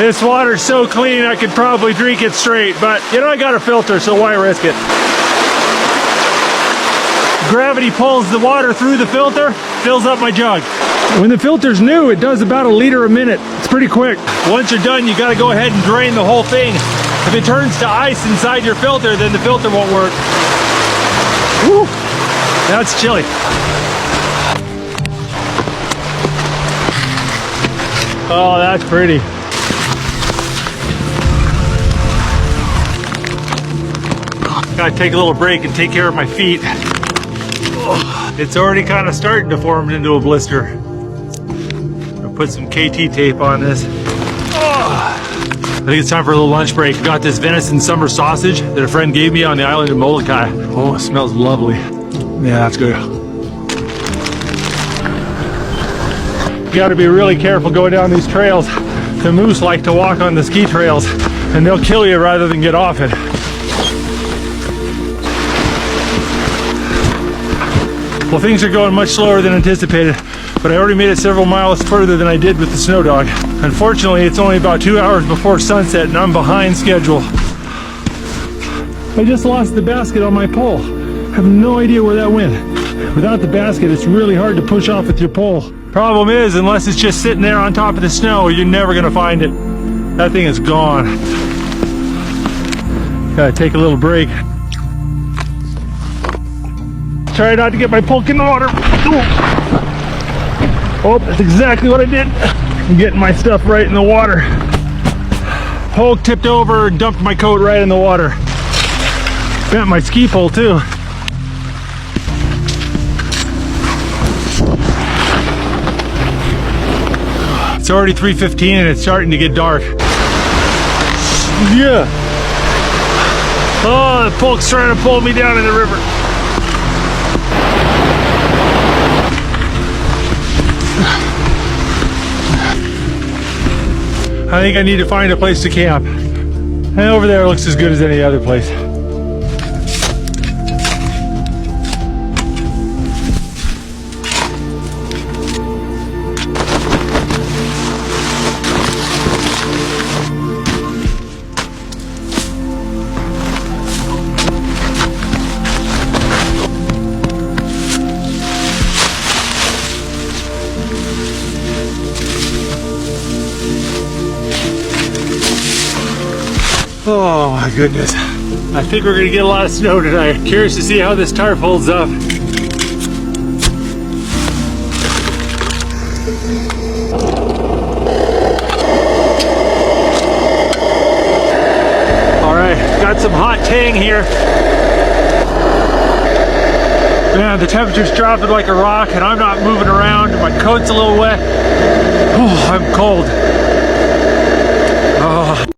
This water's so clean I could probably drink it straight, but you know, I got a filter, so why risk it? Gravity pulls the water through the filter, fills up my jug. When the filter's new, it does about 1 liter a minute. It's pretty quick. Once you're done, you gotta go ahead and drain the whole thing. If it turns to ice inside your filter, then the filter won't work. Woo! That's chilly. Oh, that's pretty. Gotta take a little break and take care of my feet. It's already kind of starting to form into a blister. I'll put some KT tape on this. I think it's time for a little lunch break. Got this venison summer sausage that a friend gave me on the island of Molokai. Oh, it smells lovely. Yeah, that's good. You gotta be really careful going down these trails. The moose like to walk on the ski trails and they'll kill you rather than get off it. Well, things are going much slower than anticipated, but I already made it several miles further than I did with the snow dog. Unfortunately, it's only about 2 hours before sunset and I'm behind schedule. I just lost the basket on my pole. I have no idea where that went. Without the basket, it's really hard to push off with your pole. Problem is, unless it's just sitting there on top of the snow, you're never gonna find it. That thing is gone. Gotta take a little break. Try not to get my poke in the water. Oh, that's exactly what I did. I'm getting my stuff right in the water. Poke tipped over and dumped my coat right in the water. Bent my ski pole too. It's already 3:15 and it's starting to get dark. Yeah. Oh, the poke's trying to pull me down in the river. I think I need to find a place to camp. And over there looks as good as any other place. Oh my goodness. I think we're gonna get a lot of snow tonight. Curious to see how this tarp holds up. All right, got some hot tang here. Man, the temperature's dropping like a rock and I'm not moving around. My coat's a little wet. Oh, I'm cold.